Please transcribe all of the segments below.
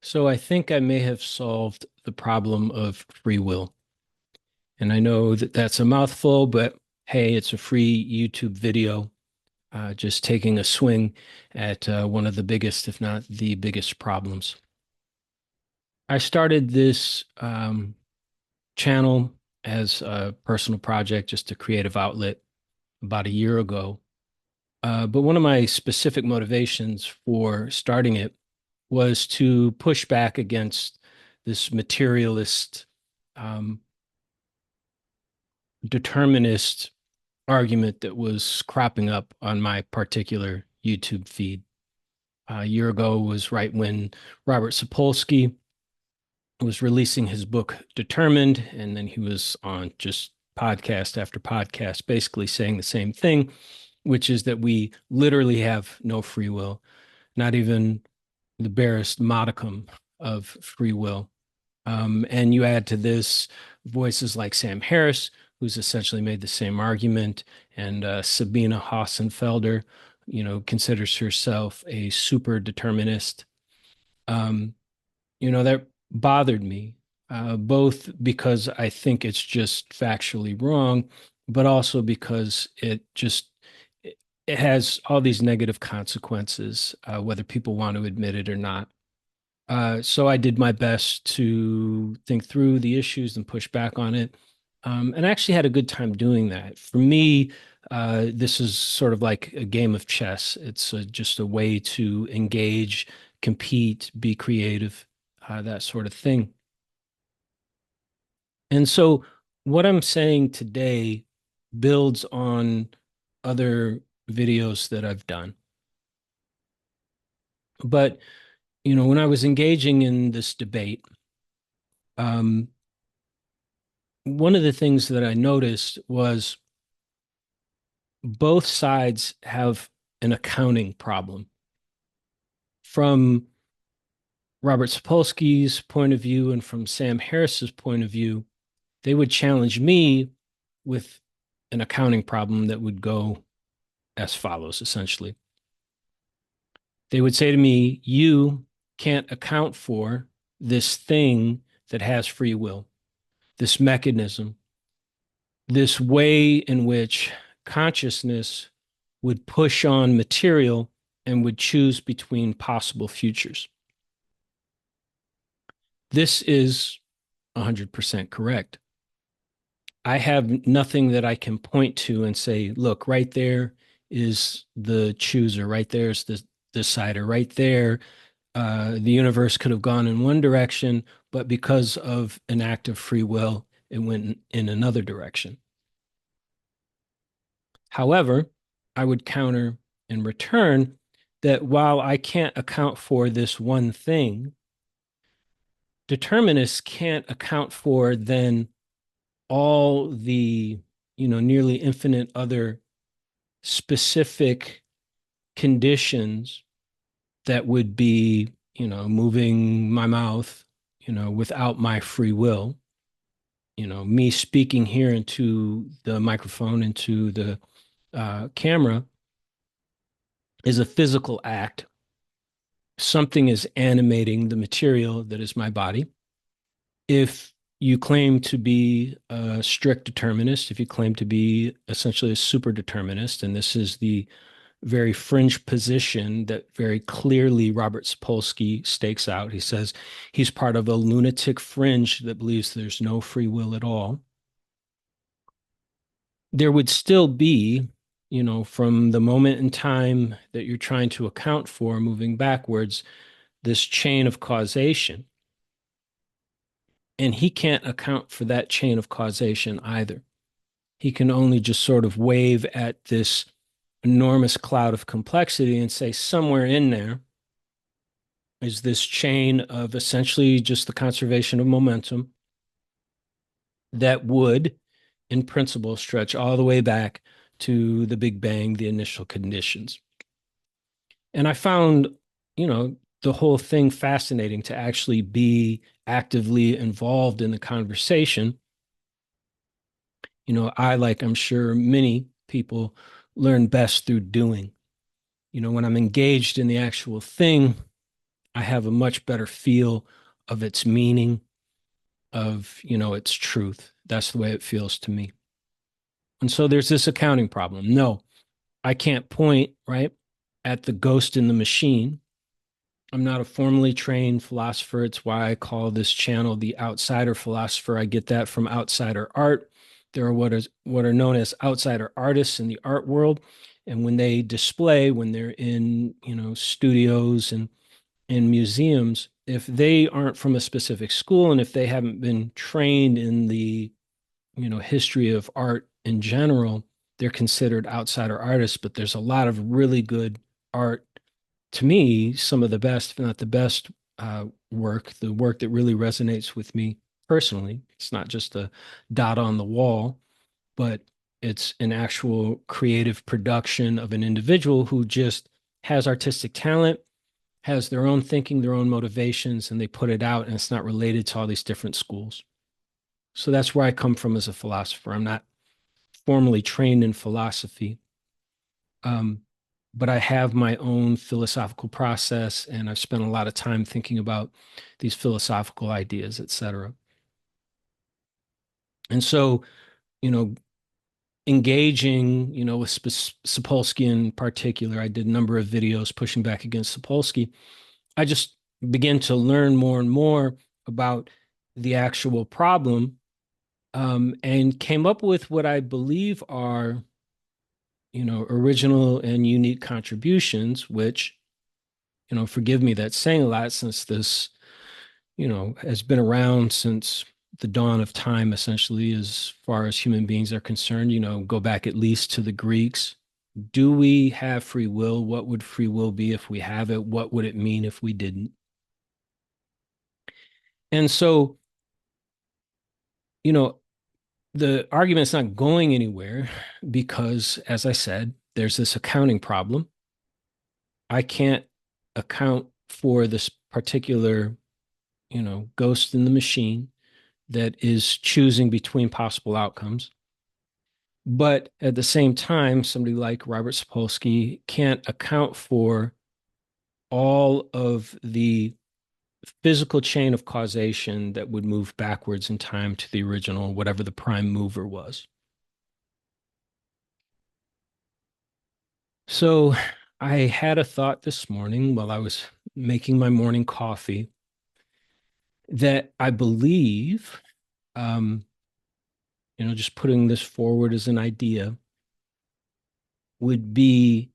So I think I may have solved the problem of free will. And I know that that's a mouthful, but hey, it's a free YouTube video, just taking a swing at one of the biggest, if not the biggest problems. I started this channel as a personal project, just a creative outlet about a year ago. But one of my specific motivations for starting it was to push back against this materialist um, determinist argument that was cropping up on my particular YouTube feed. A year ago was right when Robert Sapolsky was releasing his book Determined, and then he was on just podcast after podcast, basically saying the same thing, which is that we literally have no free will, not even the barest modicum of free will. And you add to this voices like Sam Harris, who's essentially made the same argument, and Sabina Hassenfelder, considers herself a super determinist. Um, that bothered me, both because I think it's just factually wrong, but also because it has all these negative consequences, whether people want to admit it or not. So I did my best to think through the issues and push back on it. And I actually had a good time doing that. For me, this is sort of like a game of chess. It's just a way to engage, compete, be creative, that sort of thing. And so what I'm saying today builds on other videos that I've done. But, when I was engaging in this debate, um, one of the things that I noticed was both sides have an accounting problem. From Robert Sapolsky's point of view and from Sam Harris's point of view, they would challenge me with an accounting problem that would go as follows, essentially. They would say to me, you can't account for this thing that has free will, this mechanism, this way in which consciousness would push on material and would choose between possible futures. This is 100% correct. I have nothing that I can point to and say, look, right there is the chooser, right there's the decider, right there. The universe could have gone in one direction, but because of an act of free will, it went in another direction. However, I would counter in return that while I can't account for this one thing, determinists can't account for then all the, nearly infinite other specific conditions that would be, moving my mouth, without my free will, me speaking here into the microphone, into the camera is a physical act. Something is animating the material that is my body. If you claim to be a strict determinist, if you claim to be essentially a super determinist, and this is the very fringe position that very clearly Robert Sapolsky stakes out. He says he's part of a lunatic fringe that believes there's no free will at all. There would still be, from the moment in time that you're trying to account for moving backwards, this chain of causation. And he can't account for that chain of causation either. He can only just sort of wave at this enormous cloud of complexity and say somewhere in there is this chain of essentially just the conservation of momentum that would, in principle, stretch all the way back to the Big Bang, the initial conditions. And I found, the whole thing fascinating to actually be actively involved in the conversation. Like I'm sure many people, learn best through doing. When I'm engaged in the actual thing, I have a much better feel of its meaning, of, its truth. That's the way it feels to me. And so there's this accounting problem. No, I can't point, right, at the ghost in the machine. I'm not a formally trained philosopher. It's why I call this channel the outsider philosopher. I get that from outsider art. There are what are known as outsider artists in the art world. And when they display, when they're in, studios and in museums, if they aren't from a specific school and if they haven't been trained in the, history of art in general, they're considered outsider artists. But there's a lot of really good art, to me, some of the best, if not the best, work, the work that really resonates with me personally. It's not just a dot on the wall, but it's an actual creative production of an individual who just has artistic talent, has their own thinking, their own motivations, and they put it out, and it's not related to all these different schools. So that's where I come from as a philosopher. I'm not formally trained in philosophy, um, but I have my own philosophical process, and I've spent a lot of time thinking about these philosophical ideas, etc. And so, you know, engaging, with Sapolsky in particular, I did a number of videos pushing back against Sapolsky. I just began to learn more and more about the actual problem, and came up with what I believe are, original and unique contributions, which, forgive me that's saying a lot since this, has been around since the dawn of time, essentially, as far as human beings are concerned, go back at least to the Greeks. Do we have free will? What would free will be if we have it? What would it mean if we didn't? And so, you know, the argument's not going anywhere because, as I said, there's this accounting problem. I can't account for this particular, ghost in the machine that is choosing between possible outcomes. But at the same time, somebody like Robert Sapolsky can't account for all of the physical chain of causation that would move backwards in time to the original, whatever the prime mover was. So I had a thought this morning while I was making my morning coffee that I believe, um, just putting this forward as an idea, would be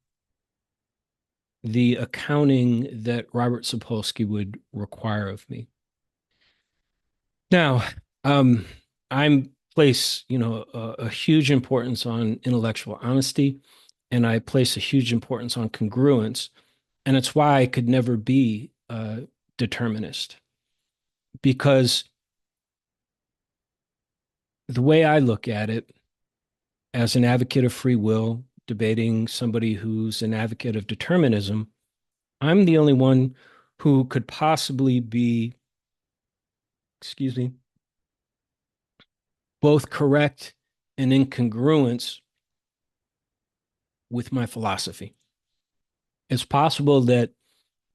the accounting that Robert Sapolsky would require of me. Now, um, I'm place, a huge importance on intellectual honesty, and I place a huge importance on congruence, and it's why I could never be a determinist, because the way I look at it, as an advocate of free will, debating somebody who's an advocate of determinism, I'm the only one who could possibly be, excuse me, both correct and in congruence with my philosophy. It's possible that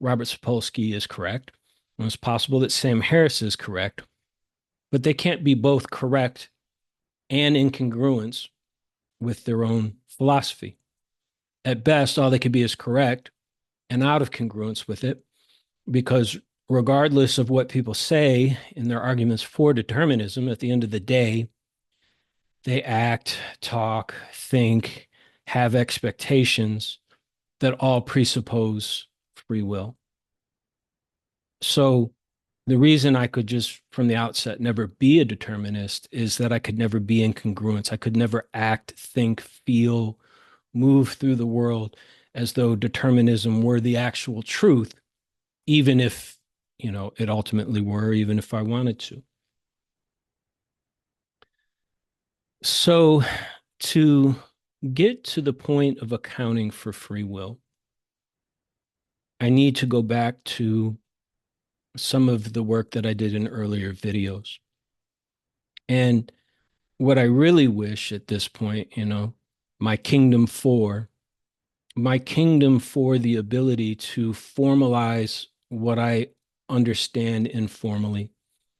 Robert Sapolsky is correct, and it's possible that Sam Harris is correct, but they can't be both correct and in congruence with their own philosophy. At best, all they could be is correct and out of congruence with it, because regardless of what people say in their arguments for determinism, at the end of the day, they act, talk, think, have expectations that all presuppose free will. So the reason I could just from the outset never be a determinist is that I could never be in congruence. I could never act, think, feel, move through the world as though determinism were the actual truth, even if, it ultimately were, even if I wanted to. So to get to the point of accounting for free will, I need to go back to some of the work that I did in earlier videos. And what I really wish at this point, my kingdom for the ability to formalize what I understand informally,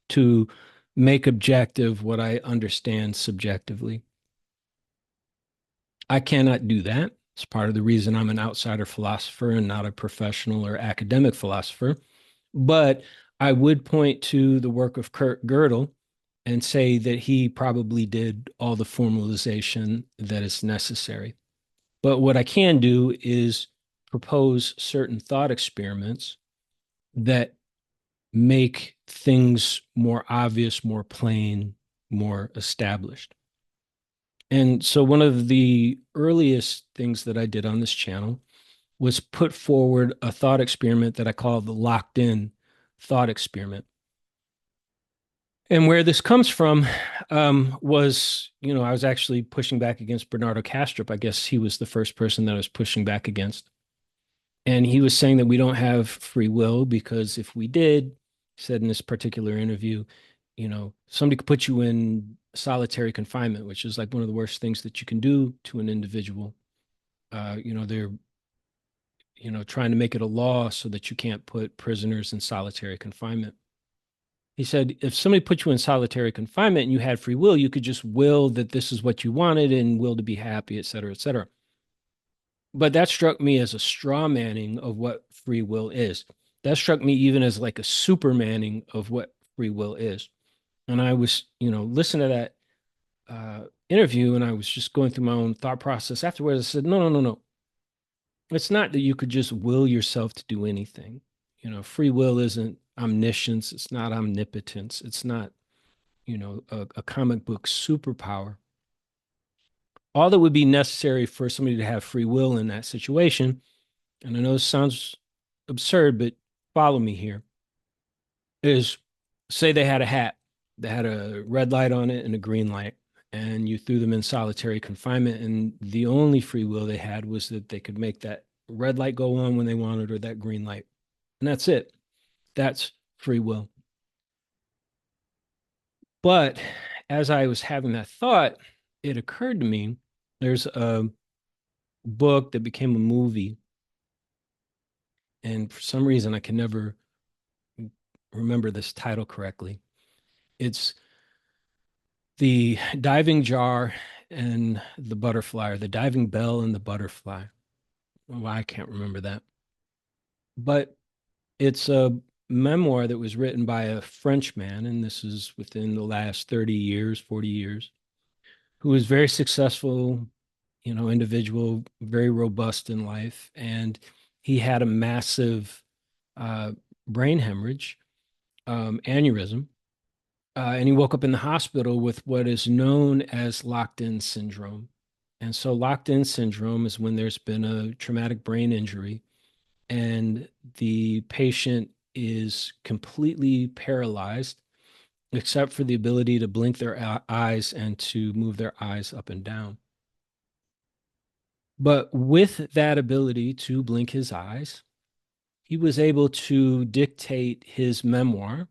to make objective what I understand subjectively. I cannot do that. It's part of the reason I'm an outsider philosopher and not a professional or academic philosopher. But I would point to the work of Kurt Gödel and say that he probably did all the formalization that is necessary. But what I can do is propose certain thought experiments that make things more obvious, more plain, more established. And so one of the earliest things that I did on this channel was put forward a thought experiment that I call the locked in thought experiment. And where this comes from was, I was actually pushing back against Bernardo Kastrup. I guess he was the first person that I was pushing back against. And he was saying that we don't have free will because if we did, he said in this particular interview, somebody could put you in solitary confinement, which is like one of the worst things that you can do to an individual. They're, trying to make it a law so that you can't put prisoners in solitary confinement. He said, if somebody put you in solitary confinement and you had free will, you could just will that this is what you wanted and will to be happy, et cetera, et cetera. But that struck me as a straw manning of what free will is. That struck me even as like a supermanning of what free will is. And I was, listening to that interview and I was just going through my own thought process afterwards. I said, no, no, no, no. It's not that you could just will yourself to do anything. Free will isn't omniscience. It's not omnipotence. It's not, a comic book superpower. All that would be necessary for somebody to have free will in that situation, and I know this sounds absurd, but follow me here, is say they had a hat that had a red light on it and a green light, and you threw them in solitary confinement, and the only free will they had was that they could make that red light go on when they wanted or that green light. And that's it. That's free will. But as I was having that thought, it occurred to me there's a book that became a movie. And for some reason, I can never remember this title correctly. It's The Diving Jar and the Butterfly, or The Diving Bell and the Butterfly. Well, I can't remember that. But it's a memoir that was written by a French man, and this is within the last 30 years, 40 years, who was very successful, individual, very robust in life. And he had a massive uh, brain hemorrhage, aneurysm. And he woke up in the hospital with what is known as locked in syndrome. And so, locked in syndrome is when there's been a traumatic brain injury and the patient is completely paralyzed, except for the ability to blink their eyes and to move their eyes up and down. But with that ability to blink his eyes, he was able to dictate his memoir,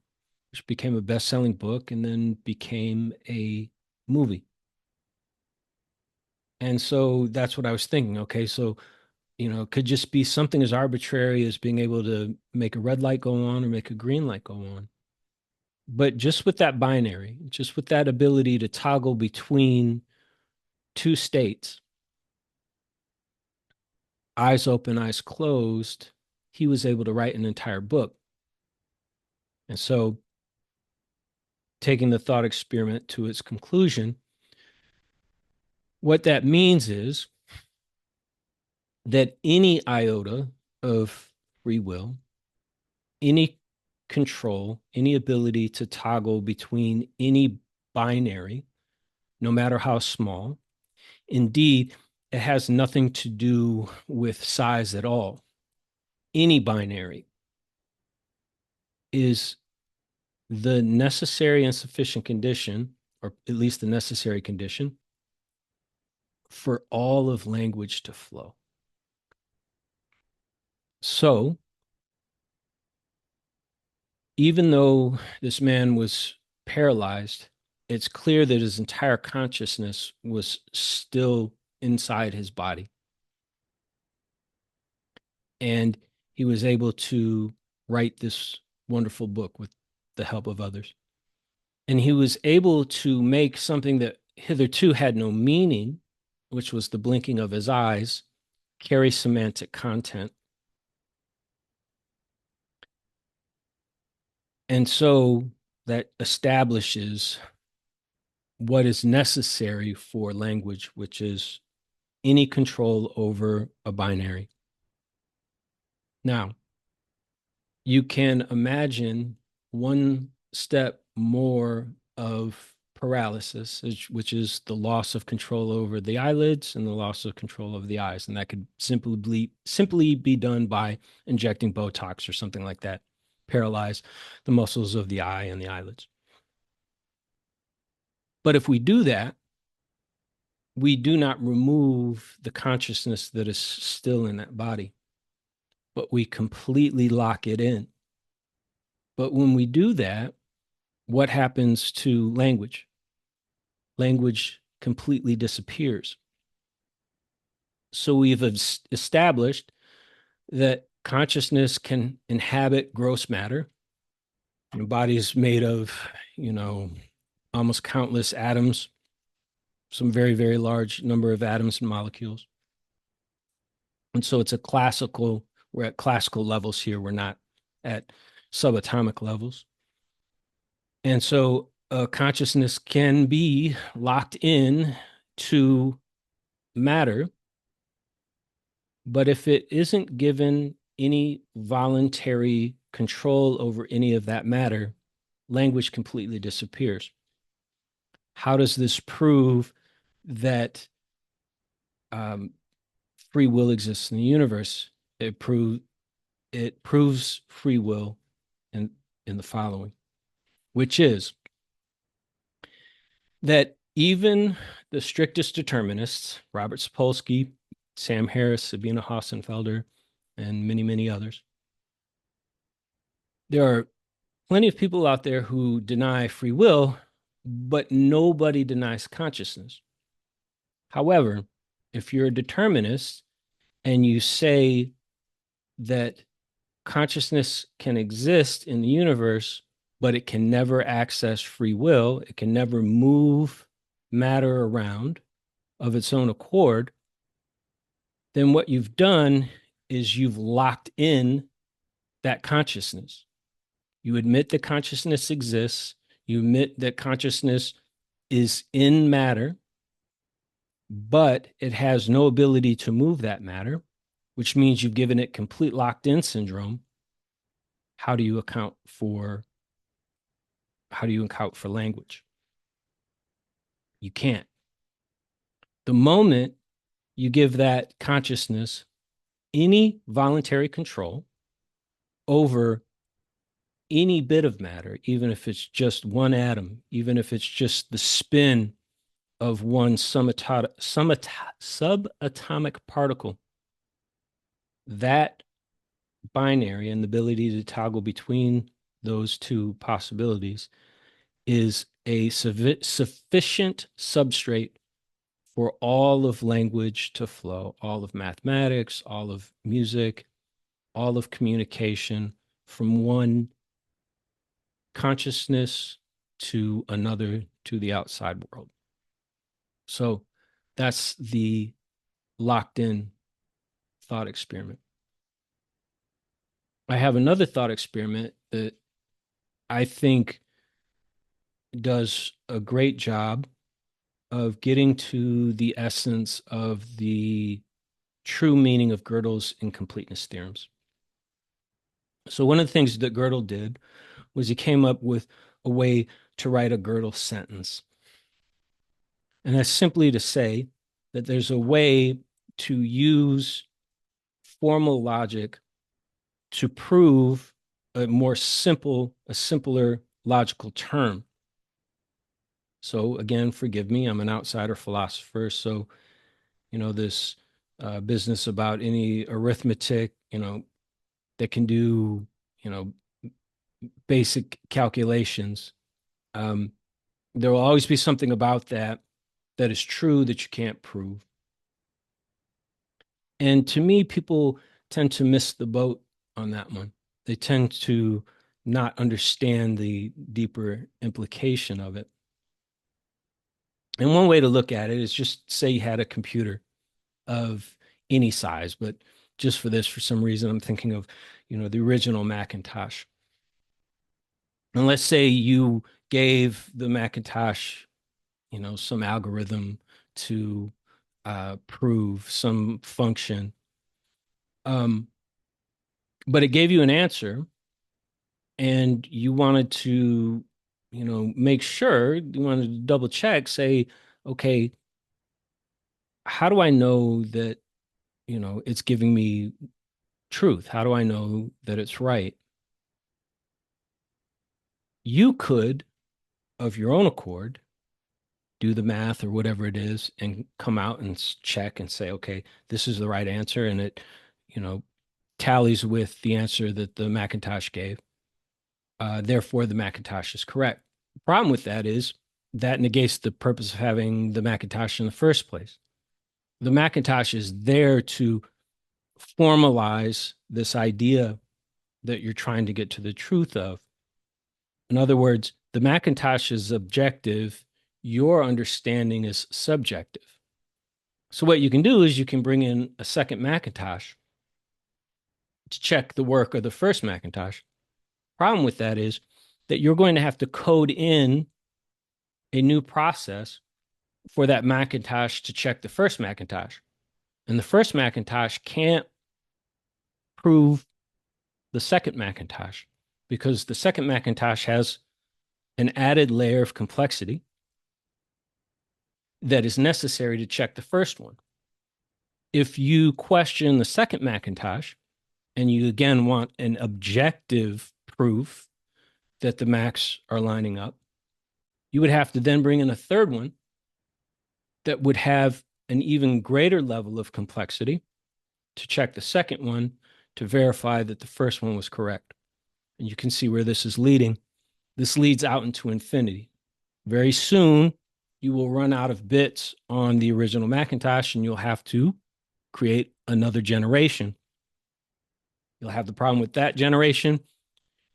which became a best-selling book and then became a movie. And so that's what I was thinking. Okay, so it could just be something as arbitrary as being able to make a red light go on or make a green light go on. But just with that binary, just with that ability to toggle between two states, eyes open, eyes closed, he was able to write an entire book. And so, taking the thought experiment to its conclusion, what that means is that any iota of free will, any control, any ability to toggle between any binary, no matter how small, indeed, it has nothing to do with size at all. Any binary is the necessary and sufficient condition, or at least the necessary condition, for all of language to flow. So, even though this man was paralyzed, it's clear that his entire consciousness was still inside his body. And he was able to write this wonderful book with the help of others. And he was able to make something that hitherto had no meaning, which was the blinking of his eyes, carry semantic content. And so that establishes what is necessary for language, which is any control over a binary. Now, you can imagine one step more of paralysis, which is the loss of control over the eyelids and the loss of control over the eyes. And that could simply be done by injecting Botox or something like that, paralyze the muscles of the eye and the eyelids. But if we do that, we do not remove the consciousness that is still in that body, but we completely lock it in. But when we do that, what happens to language? Language completely disappears. So we've established that consciousness can inhabit gross matter. Your body is made of, almost countless atoms, some very, very large number of atoms and molecules. And so we're at classical levels here. We're not at subatomic levels. And so consciousness can be locked in to matter, but if it isn't given any voluntary control over any of that matter, language completely disappears. How does this prove that free will exists in the universe? It proves free will in the following, which is that even the strictest determinists, Robert Sapolsky, Sam Harris, Sabina Hassenfelder, and many, many others, there are plenty of people out there who deny free will, but nobody denies consciousness. However, if you're a determinist and you say that consciousness can exist in the universe, but it can never access free will, it can never move matter around of its own accord, then what you've done is you've locked in that consciousness. You admit that consciousness exists. You admit that consciousness is in matter, but it has no ability to move that matter, which means you've given it complete locked in syndrome. How do you account for language? You can't. The moment you give that consciousness any voluntary control over any bit of matter, even if it's just one atom, even if it's just the spin of one subatomic particle, that binary and the ability to toggle between those two possibilities is a sufficient substrate for all of language to flow, all of mathematics, all of music, all of communication, from one consciousness to another, to the outside world. So that's the locked in thought experiment. I have another thought experiment that I think does a great job of getting to the essence of the true meaning of Gödel's incompleteness theorems. So one of the things that Gödel did was he came up with a way to write a Gödel sentence. And that's simply to say that there's a way to use formal logic to prove a simpler logical term. So again, forgive me, I'm an outsider philosopher. So, this business about any arithmetic, that can do, basic calculations. There will always be something about that is true that you can't prove. And to me, people tend to miss the boat on that one. They tend to not understand the deeper implication of it. And one way to look at it is just say you had a computer of any size, but just for this, for some reason, I'm thinking of, the original Macintosh. And let's say you gave the Macintosh, some algorithm to prove some function, but it gave you an answer, and you wanted to, make sure, you wanted to double check, say, okay, how do I know that, it's giving me truth? How do I know that it's right? You could, of your own accord, do the math or whatever it is and come out and check and say, okay, this is the right answer. And it, you know, tallies with the answer that the Macintosh gave. Therefore, the Macintosh is correct. The problem with that is that negates the purpose of having the Macintosh in the first place. The Macintosh is there to formalize this idea that you're trying to get to the truth of. In other words, the Macintosh is objective, your understanding is subjective. So what you can do is you can bring in a second Macintosh to check the work of the first Macintosh. Problem with that is that you're going to have to code in a new process for that Macintosh to check the first Macintosh. And the first Macintosh can't prove the second Macintosh because the second Macintosh has an added layer of complexity that is necessary to check the first one. If you question the second Macintosh and you again want an objective proof that the Macs are lining up, you would have to then bring in a third one that would have an even greater level of complexity to check the second one to verify that the first one was correct. And you can see where this is leading. This leads out into infinity. Very soon, you will run out of bits on the original Macintosh and you'll have to create another generation. You'll have the problem with that generation.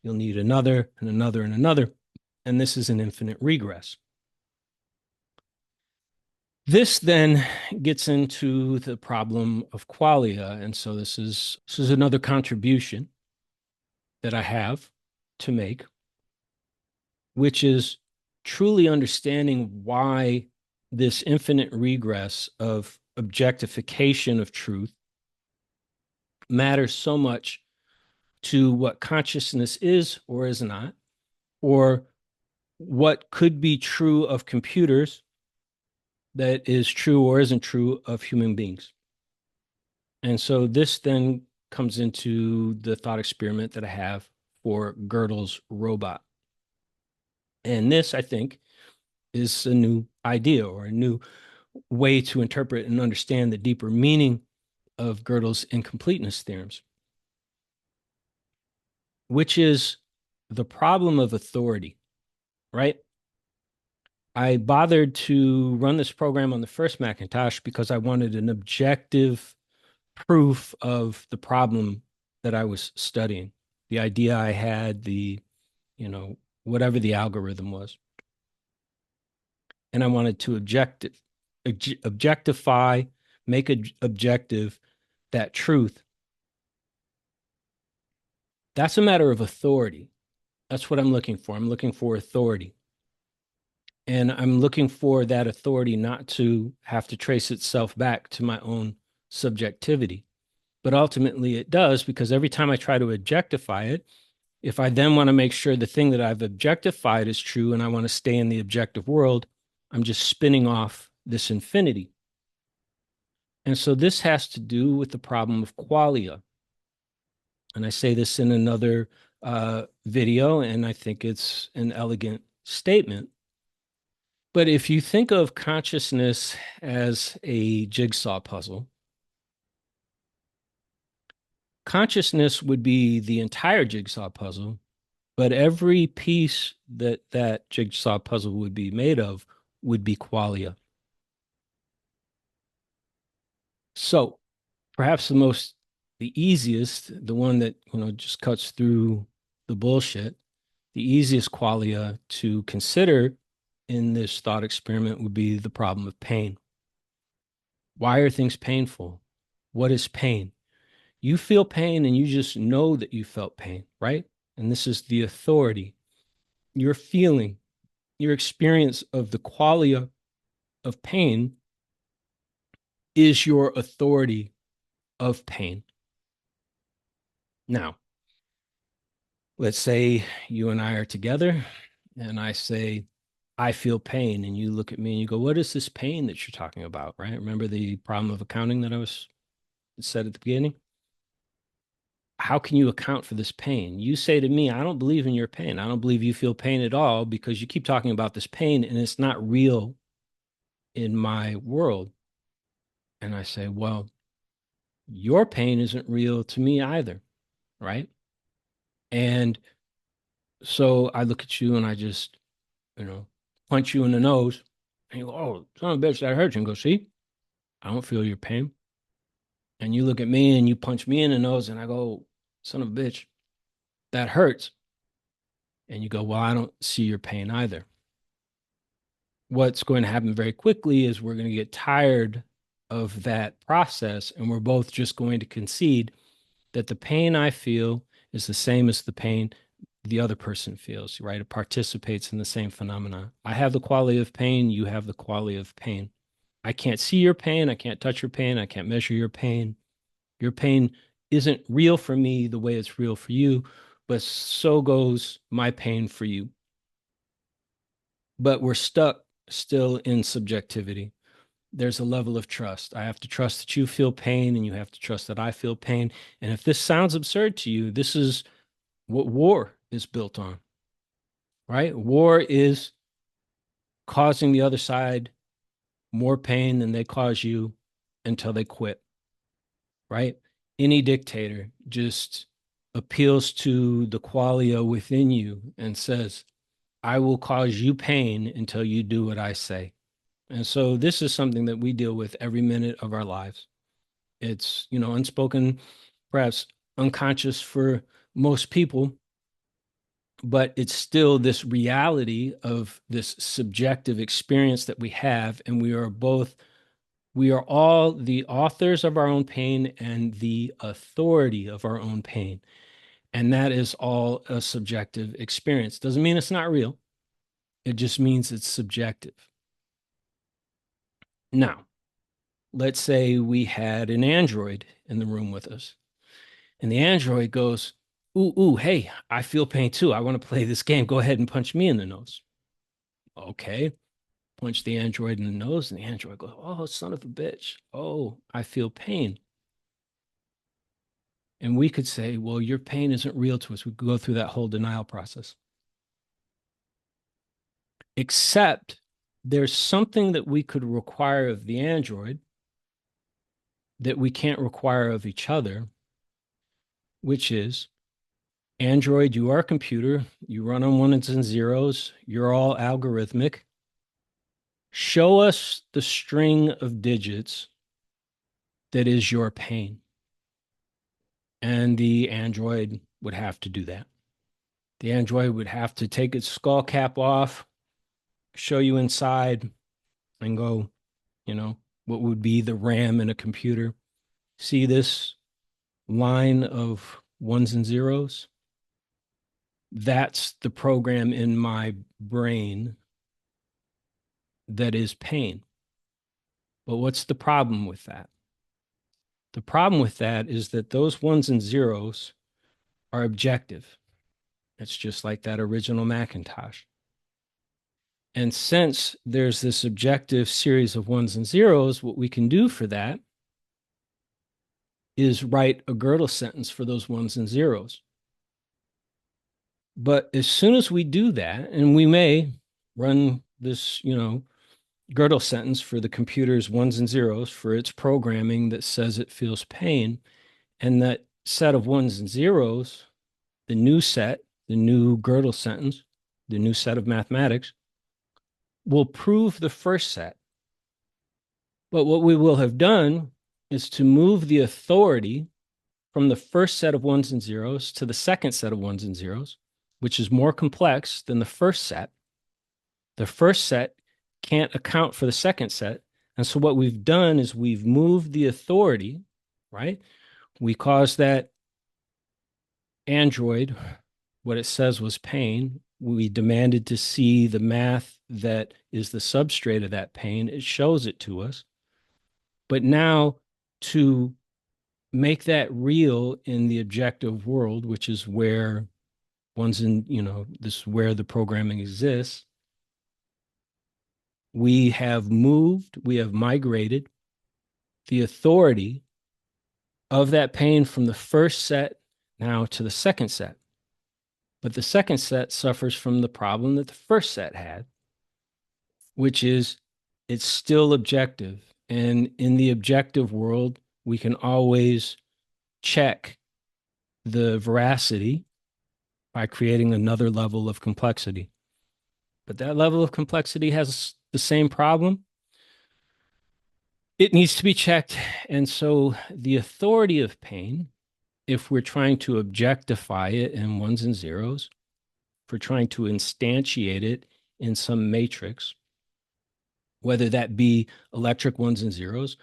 You'll need another and another and another. And this is an infinite regress. This then gets into the problem of qualia. And so this is another contribution that I have to make, which is truly understanding why this infinite regress of objectification of truth matters so much to what consciousness is or is not, or what could be true of computers that is true or isn't true of human beings. And so this then comes into the thought experiment that I have for Gödel's robot. And this, I think, is a new idea or a new way to interpret and understand the deeper meaning of Gödel's incompleteness theorems, which is the problem of authority, right? I bothered to run this program on the first Macintosh because I wanted an objective proof of the problem that I was studying, the idea I had, whatever the algorithm was. And I wanted to objectify, make objective that truth. That's a matter of authority. That's what I'm looking for. I'm looking for authority. And I'm looking for that authority not to have to trace itself back to my own subjectivity. But ultimately it does, because every time I try to objectify it, if I then want to make sure the thing that I've objectified is true and I want to stay in the objective world, I'm just spinning off this infinity. And so this has to do with the problem of qualia. And I say this in another video, and I think it's an elegant statement. But if you think of consciousness as a jigsaw puzzle, consciousness would be the entire jigsaw puzzle, but every piece that jigsaw puzzle would be made of would be qualia. So perhaps the most the easiest, the one that, just cuts through the bullshit, the easiest qualia to consider in this thought experiment would be the problem of pain. Why are things painful? What is pain? You feel pain and you just know that you felt pain, right? And this is the authority. Your feeling, your experience of the qualia of pain is your authority of pain. Now, let's say you and I are together and I say, I feel pain. And you look at me and you go, what is this pain that you're talking about? Right? Remember the problem of accounting that I was said at the beginning? How can you account for this pain? You say to me, I don't believe in your pain. I don't believe you feel pain at all because you keep talking about this pain and it's not real in my world. And I say, well, your pain isn't real to me either. Right. And so I look at you and I just, punch you in the nose. And you go, oh, son of a bitch, that hurts. And go, see, I don't feel your pain. And you look at me and you punch me in the nose and I go, son of a bitch, that hurts. And you go, well, I don't see your pain either. What's going to happen very quickly is we're going to get tired of that process and we're both just going to concede that the pain I feel is the same as the pain the other person feels, right? It participates in the same phenomena. I have the quality of pain, you have the quality of pain. I can't see your pain, I can't touch your pain, I can't measure your pain. Your pain isn't real for me the way it's real for you, but so goes my pain for you. But we're stuck still in subjectivity. There's a level of trust. I have to trust that you feel pain and you have to trust that I feel pain. And if this sounds absurd to you, this is what war is built on, right? War is causing the other side more pain than they cause you until they quit, right? Any dictator just appeals to the qualia within you and says, I will cause you pain until you do what I say. And so this is something that we deal with every minute of our lives. It's, unspoken, perhaps unconscious for most people, but it's still this reality of this subjective experience that we have. And we are all the authors of our own pain and the authority of our own pain. And that is all a subjective experience. Doesn't mean it's not real. It just means it's subjective. Now, let's say we had an android in the room with us, and the android goes, ooh, hey, I feel pain too. I want to play this game. Go ahead and punch me in the nose. Okay. Punch the android in the nose, and the android goes, oh, son of a bitch. Oh, I feel pain. And we could say, well, your pain isn't real to us. We could go through that whole denial process. Except there's something that we could require of the android that we can't require of each other, which is, Android, you are a computer. You run on ones and zeros. You're all algorithmic. Show us the string of digits that is your pain. And the Android would have to do that. The Android would have to take its skull cap off, show you inside, and go, what would be the RAM in a computer. See this line of ones and zeros? That's the program in my brain that is pain. But what's the problem with that? The problem with that is that those ones and zeros are objective. It's just like that original Macintosh. And since there's this objective series of ones and zeros, what we can do for that is write a Gödel sentence for those ones and zeros. But as soon as we do that, and we may run this, Gödel sentence for the computer's ones and zeros for its programming that says it feels pain, and that set of ones and zeros, the new set, the new Gödel sentence, the new set of mathematics, will prove the first set. But what we will have done is to move the authority from the first set of ones and zeros to the second set of ones and zeros, which is more complex than the first set. The first set can't account for the second set. And so what we've done is we've moved the authority, right? We caused that android, what it says was pain. We demanded to see the math that is the substrate of that pain. It shows it to us. But now to make that real in the objective world, which is where one's in, this is where the programming exists, we have migrated the authority of that pain from the first set now to the second set. But the second set suffers from the problem that the first set had, which is it's still objective. And in the objective world, we can always check the veracity by creating another level of complexity. But that level of complexity has the same problem. It needs to be checked. And so the authority of pain, if we're trying to objectify it in ones and zeros, if we're trying to instantiate it in some matrix, whether that be electric ones and zeros,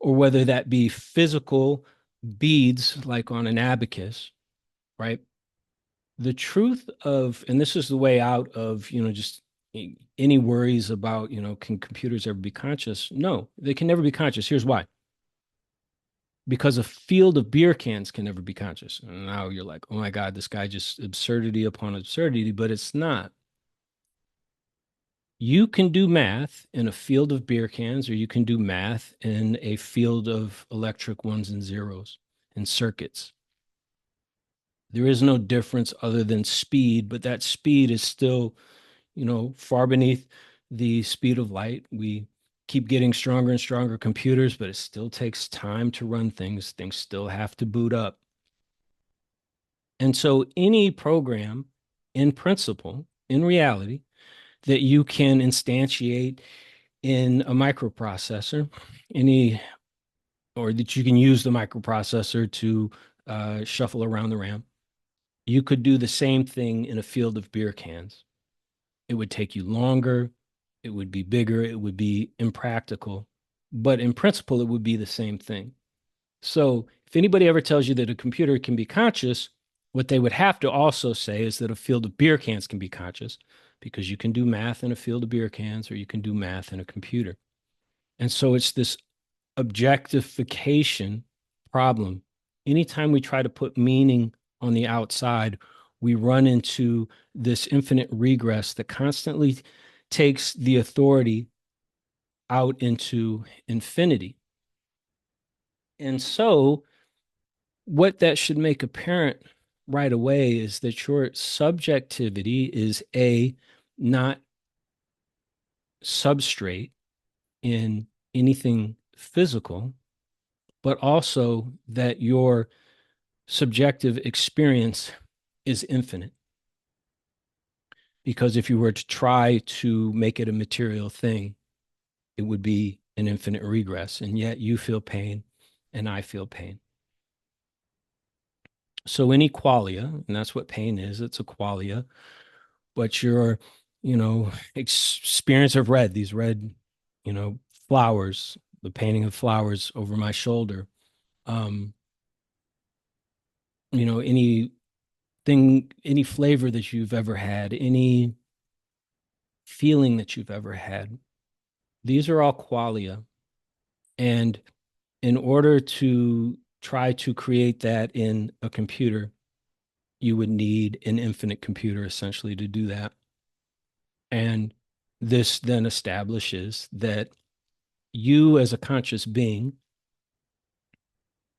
or whether that be physical beads like on an abacus, right? The truth of, and this is the way out of, just any worries about, can computers ever be conscious? No, they can never be conscious. Here's why. Because a field of beer cans can never be conscious. And now you're like, oh my God, this guy just absurdity upon absurdity, but it's not. You can do math in a field of beer cans, or you can do math in a field of electric ones and zeros and circuits. There is no difference other than speed, but that speed is still, far beneath the speed of light. We keep getting stronger and stronger computers, but it still takes time to run things. Things still have to boot up. And so any program in principle, in reality, that you can instantiate in a microprocessor, or that you can use the microprocessor to shuffle around the RAM, you could do the same thing in a field of beer cans. It would take you longer, it would be bigger, it would be impractical, but in principle, it would be the same thing. So if anybody ever tells you that a computer can be conscious, what they would have to also say is that a field of beer cans can be conscious, because you can do math in a field of beer cans, or you can do math in a computer. And so it's this objectification problem. Anytime we try to put meaning on the outside, we run into this infinite regress that constantly takes the authority out into infinity. And so what that should make apparent right away is that your subjectivity is not substrate in anything physical, but also that your subjective experience is infinite. Because if you were to try to make it a material thing, it would be an infinite regress. And yet you feel pain and I feel pain. So any qualia, and that's what pain is, it's a qualia, but your, experience of red, these red, flowers, the painting of flowers over my shoulder, anything, any flavor that you've ever had, any feeling that you've ever had, these are all qualia. And in order to try to create that in a computer, you would need an infinite computer essentially to do that. And this then establishes that you, as a conscious being,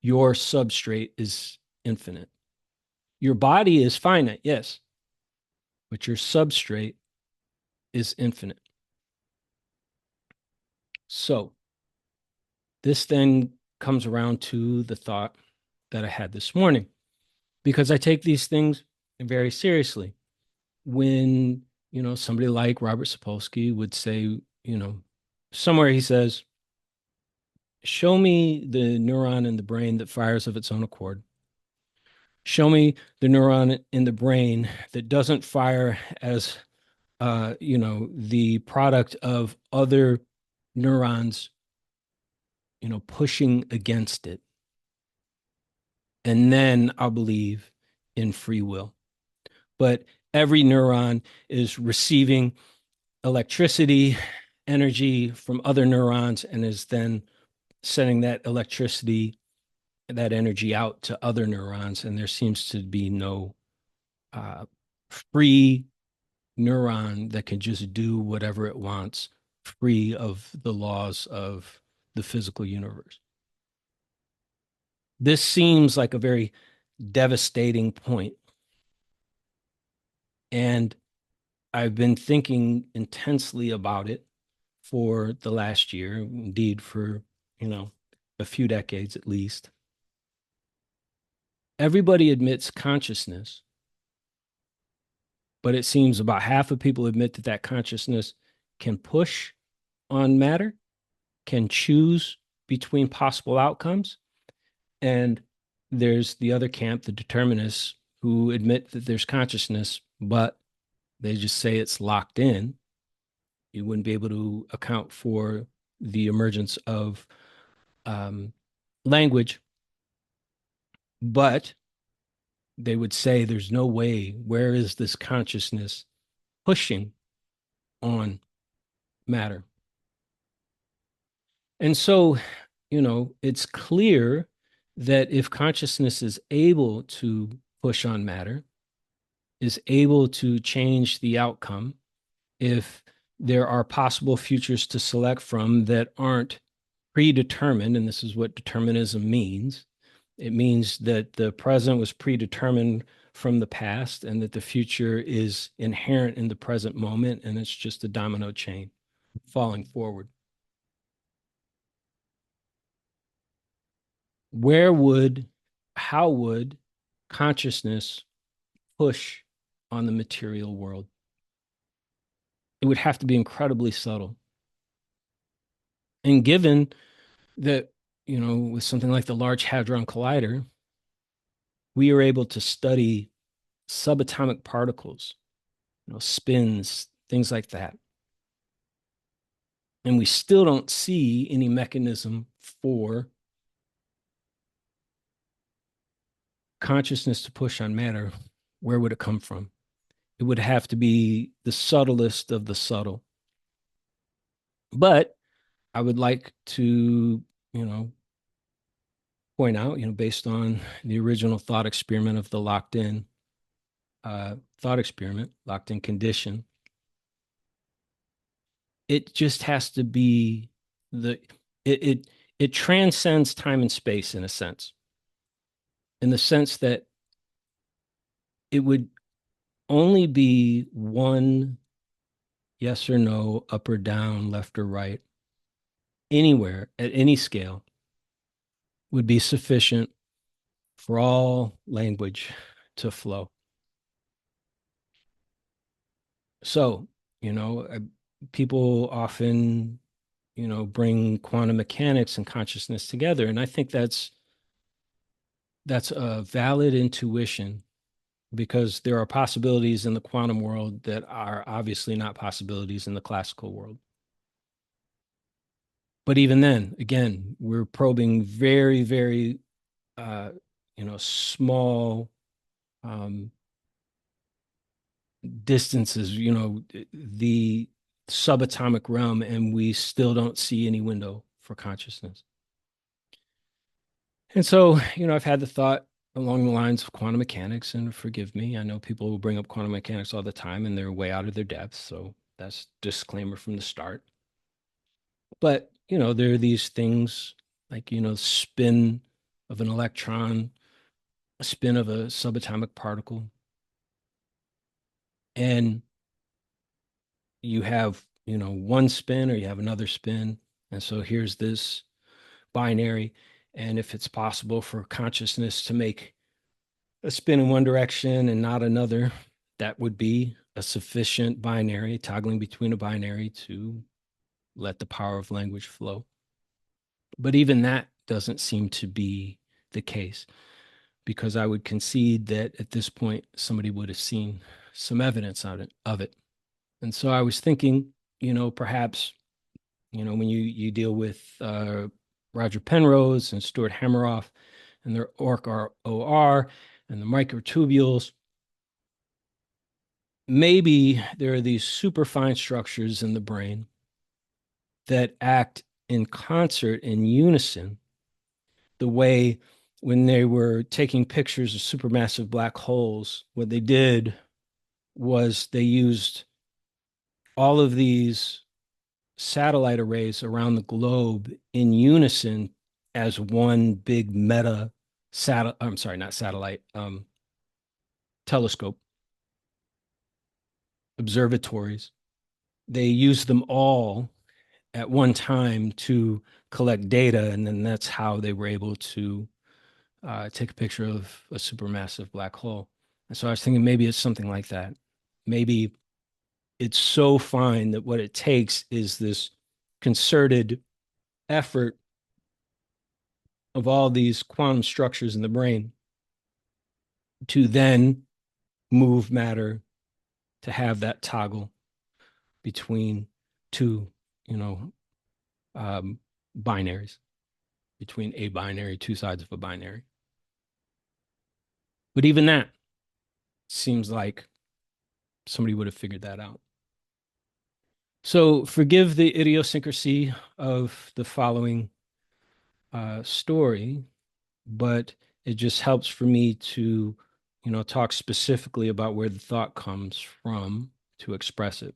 your substrate is infinite. Your body is finite, yes, but your substrate is infinite. So this then comes around to the thought that I had this morning, because I take these things very seriously. When, somebody like Robert Sapolsky would say, somewhere he says, show me the neuron in the brain that fires of its own accord. Show me the neuron in the brain that doesn't fire as the product of other neurons, pushing against it. And then I'll believe in free will. But every neuron is receiving electricity, energy from other neurons, and is then sending that electricity, that energy out to other neurons. And there seems to be no uh, free neuron that can just do whatever it wants, free of the laws of the physical universe. This seems like a very devastating point. And I've been thinking intensely about it for the last year, indeed for, a few decades at least. Everybody admits consciousness, but it seems about half of people admit that that consciousness can push on matter, can choose between possible outcomes. And there's the other camp, the determinists, who admit that there's consciousness, but they just say it's locked in. You wouldn't be able to account for the emergence of language, but they would say there's no way. Where is this consciousness pushing on matter? And so, it's clear that if consciousness is able to push on matter, is able to change the outcome, if there are possible futures to select from that aren't predetermined, and this is what determinism means. It means that the present was predetermined from the past and that the future is inherent in the present moment, and it's just a domino chain falling forward. How would consciousness push on the material world? It would have to be incredibly subtle. And given that, with something like the Large Hadron Collider, we are able to study subatomic particles, spins, things like that. And we still don't see any mechanism for consciousness to push on matter. Where would it come from? It would have to be the subtlest of the subtle. But I would like to, point out, based on the original thought experiment of the locked in thought experiment, locked in condition, it just has to be it transcends time and space in a sense, in the sense that it would only be one yes or no, up or down, left or right, anywhere at any scale would be sufficient for all language to flow. So, people often, bring quantum mechanics and consciousness together. And I think that's a valid intuition, because there are possibilities in the quantum world that are obviously not possibilities in the classical world. But even then, again, we're probing very, very, small distances, the subatomic realm, and we still don't see any window for consciousness. And so, I've had the thought along the lines of quantum mechanics, and forgive me, I know people will bring up quantum mechanics all the time and they're way out of their depth. So that's disclaimer from the start. But, there are these things like, spin of an electron, a spin of a subatomic particle. And you have, one spin or you have another spin. And so here's this binary. And if it's possible for consciousness to make a spin in one direction and not another, that would be a sufficient binary, toggling between a binary to let the power of language flow. But even that doesn't seem to be the case. because I would concede that at this point somebody would have seen some evidence of it. And so I was thinking, perhaps, when you deal with Roger Penrose and Stuart Hameroff and their OR and the microtubules, maybe there are these superfine structures in the brain that act in concert, in unison, the way when they were taking pictures of supermassive black holes, what they did was they used all of these satellite arrays around the globe in unison as one big meta satellite. I'm sorry, not satellite, telescope, observatories. They used them all at one time to collect data, and then that's how they were able to take a picture of a supermassive black hole. And so I was thinking maybe it's something like that. Maybe it's so fine that what it takes is this concerted effort of all these quantum structures in the brain to then move matter to have that toggle between two, you know, um, binaries, between a binary, two sides of a binary. But even that seems like somebody would have figured that out. So forgive the idiosyncrasy of the following story, but it just helps for me to, talk specifically about where the thought comes from to express it.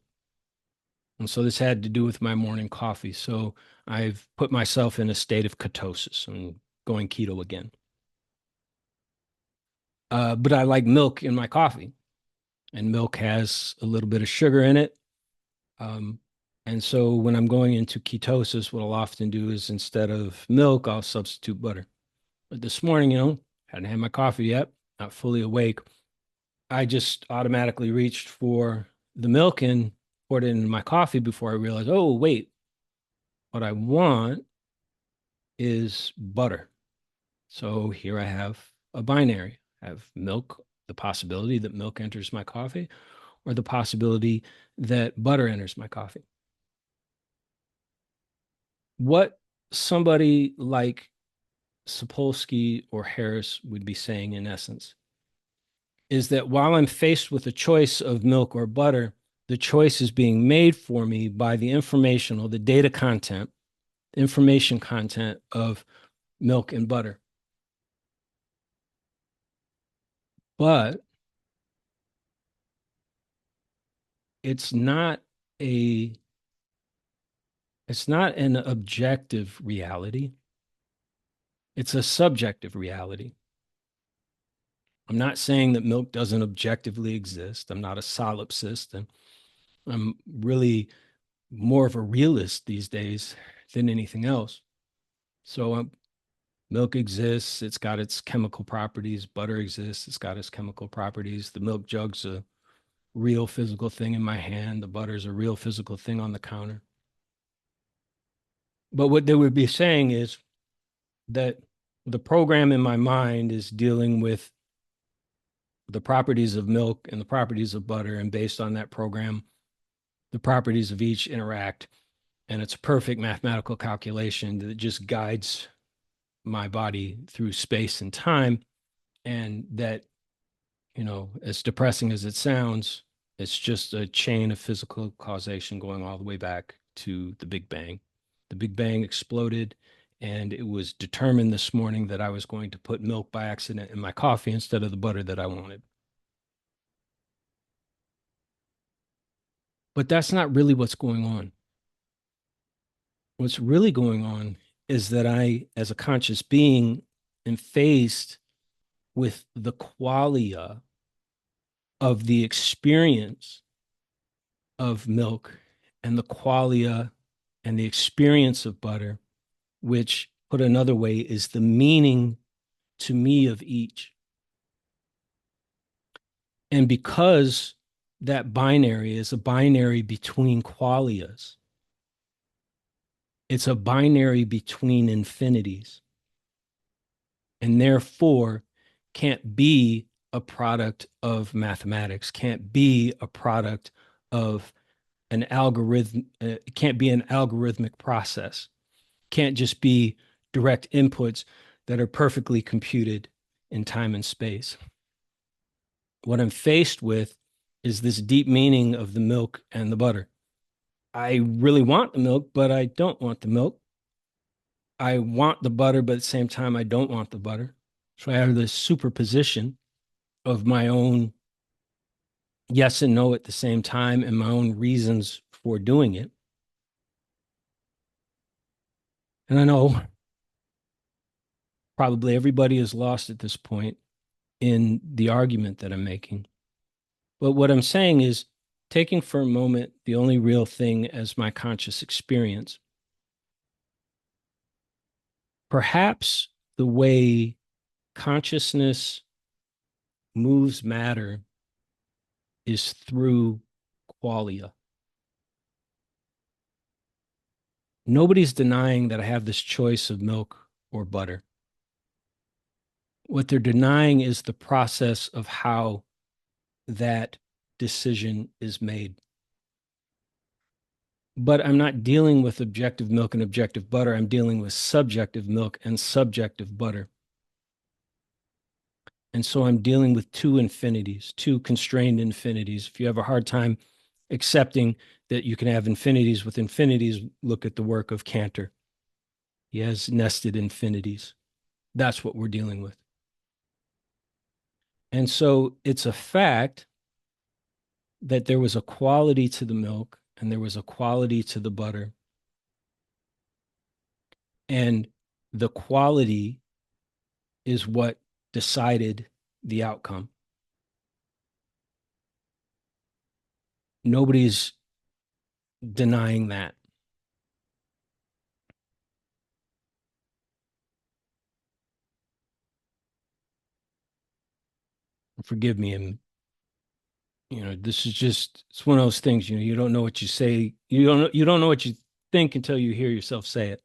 And so this had to do with my morning coffee. So I've put myself in a state of ketosis. I'm going keto again. But I like milk in my coffee, and milk has a little bit of sugar in it. Um, and so when I'm going into ketosis, what I'll often do is instead of milk, I'll substitute butter. But this morning, hadn't had my coffee yet, not fully awake. I just automatically reached for the milk and poured it in my coffee before I realized, oh, wait, what I want is butter. So here I have a binary. I have milk, the possibility that milk enters my coffee, or the possibility that butter enters my coffee. What somebody like Sapolsky or Harris would be saying in essence is that while I'm faced with a choice of milk or butter, the choice is being made for me by the informational, the data content, information content of milk and butter. But it's not a it's not an objective reality. It's a subjective reality. I'm not saying that milk doesn't objectively exist. I'm not a solipsist, and I'm really more of a realist these days than anything else. So milk exists. It's got its chemical properties. Butter exists. It's got its chemical properties. The milk jug's a real physical thing in my hand. The butter's a real physical thing on the counter. But what they would be saying is that the program in my mind is dealing with the properties of milk and the properties of butter. And based on that program, the properties of each interact. And it's a perfect mathematical calculation that just guides my body through space and time. And that, as depressing as it sounds, it's just a chain of physical causation going all the way back to the Big Bang. The Big Bang exploded, and it was determined this morning that I was going to put milk by accident in my coffee instead of the butter that I wanted. But that's not really what's going on. What's really going on is that I, as a conscious being, am faced with the qualia of the experience of milk and the qualia and the experience of butter, which, put another way, is the meaning to me of each. And because that binary is a binary between qualias, it's a binary between infinities. And therefore, can't be a product of mathematics, can't be a product of an algorithm, it can't be an algorithmic process, can't just be direct inputs that are perfectly computed in time and space. What I'm faced with is this deep meaning of the milk and the butter. I really want the milk, but I don't want the milk. I want the butter, but at the same time, I don't want the butter. So I have this superposition of my own yes and no at the same time and my own reasons for doing it. And I know probably everybody is lost at this point in the argument that I'm making. But what I'm saying is taking for a moment the only real thing as my conscious experience. Perhaps the way consciousness moves matter is through qualia. Nobody's denying that I have this choice of milk or butter. What they're denying is the process of how that decision is made. But I'm not dealing with objective milk and objective butter. I'm dealing with subjective milk and subjective butter. And so I'm dealing with two infinities, two constrained infinities. If you have a hard time accepting that you can have infinities with infinities, look at the work of Cantor. He has nested infinities. That's what we're dealing with. And so it's a fact that there was a quality to the milk and there was a quality to the butter. And the quality is what decided the outcome. Nobody's denying that. Forgive me. And, this is just, it's one of those things, you don't know what you say. You don't know what you think until you hear yourself say it.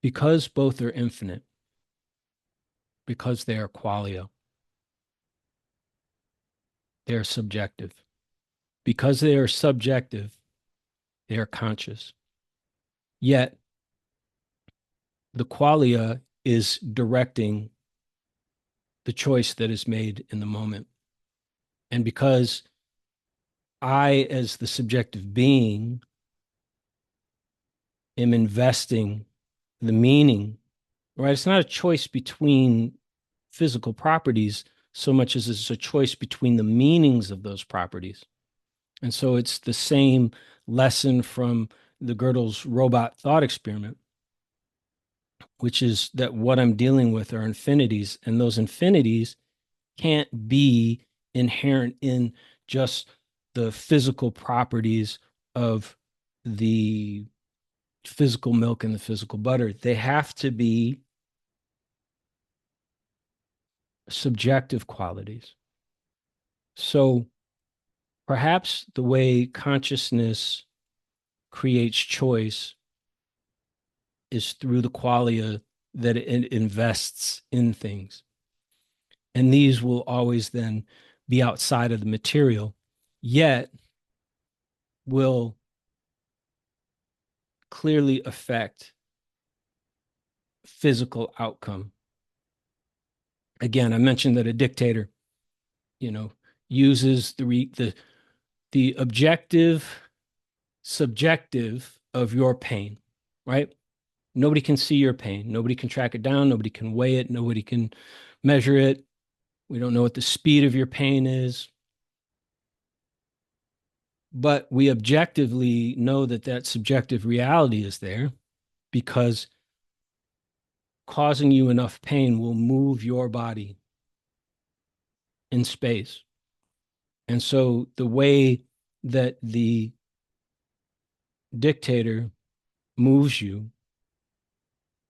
Because both are infinite, because they are qualia, they are subjective. Because they are subjective, they are conscious. Yet the qualia is directing the choice that is made in the moment. And because I, as the subjective being, am investing the meaning, right? It's not a choice between physical properties so much as it's a choice between the meanings of those properties. And so it's the same lesson from the Gödel's robot thought experiment, which is that what I'm dealing with are infinities, and those infinities can't be inherent in just the physical properties of the physical milk and the physical butter. They have to be subjective qualities. So perhaps the way consciousness creates choice is through the qualia that it invests in things. And these will always then be outside of the material, yet will clearly affect physical outcome. Again, I mentioned that a dictator, uses the objective, subjective of your pain, right? Nobody can see your pain. Nobody can track it down. Nobody can weigh it. Nobody can measure it. We don't know what the speed of your pain is. But we objectively know that that subjective reality is there because causing you enough pain will move your body in space. And so the way that the dictator moves you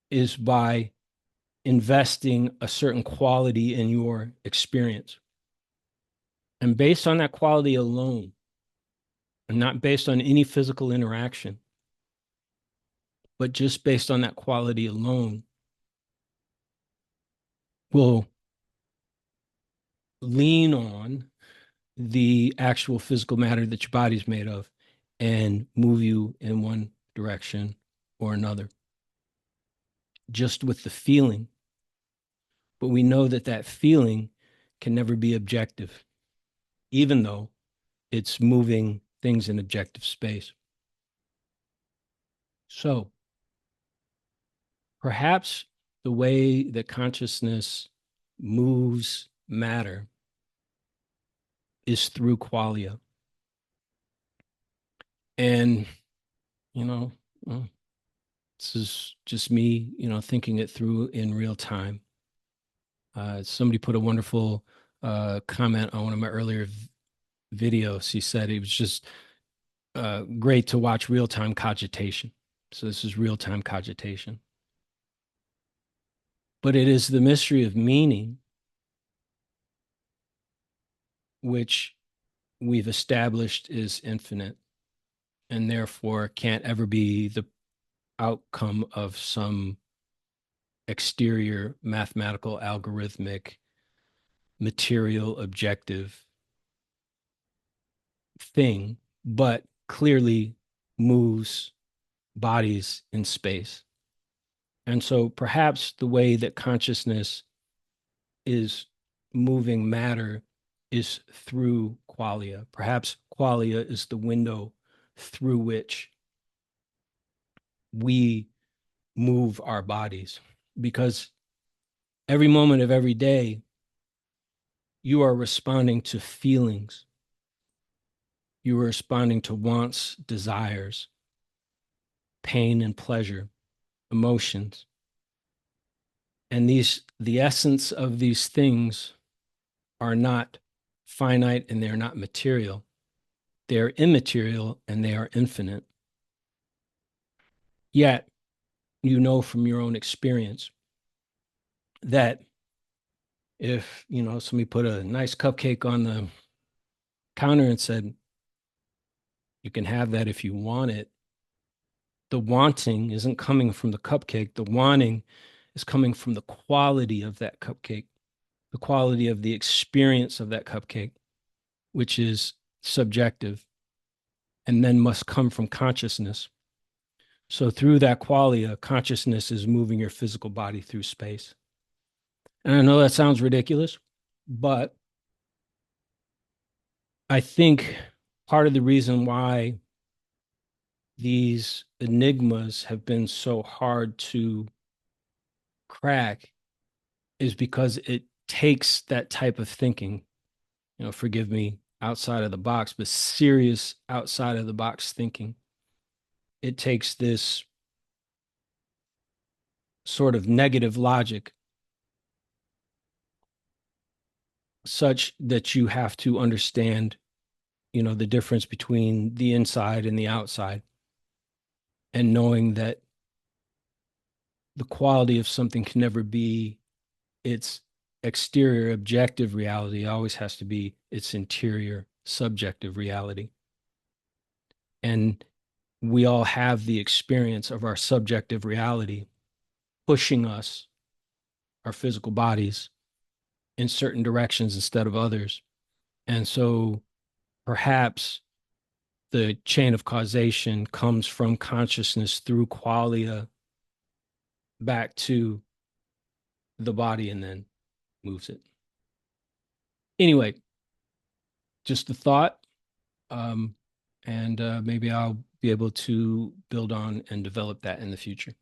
is by investing a certain quality in your experience. And based on that quality alone, not based on any physical interaction, but just based on that quality alone, will lean on the actual physical matter that your body's made of and move you in one direction or another, just with the feeling. But we know that that feeling can never be objective, even though it's moving things in objective space. So perhaps the way that consciousness moves matter is through qualia. And, you know, this is just me, thinking it through in real time. Somebody put a wonderful comment on one of my earlier videos. He said it was just great to watch real time cogitation. So this is real time cogitation. But it is the mystery of meaning which we've established is infinite and therefore can't ever be the outcome of some exterior mathematical algorithmic material objective thing, but clearly moves bodies in space. And so perhaps the way that consciousness is moving matter is through qualia. Perhaps qualia is the window through which we move our bodies, because every moment of every day, you are responding to feelings. You are responding to wants, desires, pain and pleasure, emotions. And the essence of these things are not finite and they're not material. They're immaterial and they are infinite. Yet, you know from your own experience that if, somebody put a nice cupcake on the counter and said, you can have that if you want it, the wanting isn't coming from the cupcake. The wanting is coming from the quality of that cupcake, the quality of the experience of that cupcake, which is subjective and then must come from consciousness. So through that qualia, consciousness is moving your physical body through space. And I know that sounds ridiculous, but I think part of the reason why these enigmas have been so hard to crack is because it takes that type of thinking, forgive me, outside of the box, but serious outside of the box thinking. It takes this sort of negative logic such that you have to understand, the difference between the inside and the outside, and knowing that the quality of something can never be its exterior objective reality. It always has to be its interior subjective reality. And we all have the experience of our subjective reality pushing us, our physical bodies, in certain directions instead of others. And so perhaps the chain of causation comes from consciousness through qualia back to the body and then moves it. Anyway, just a thought. And maybe I'll be able to build on and develop that in the future.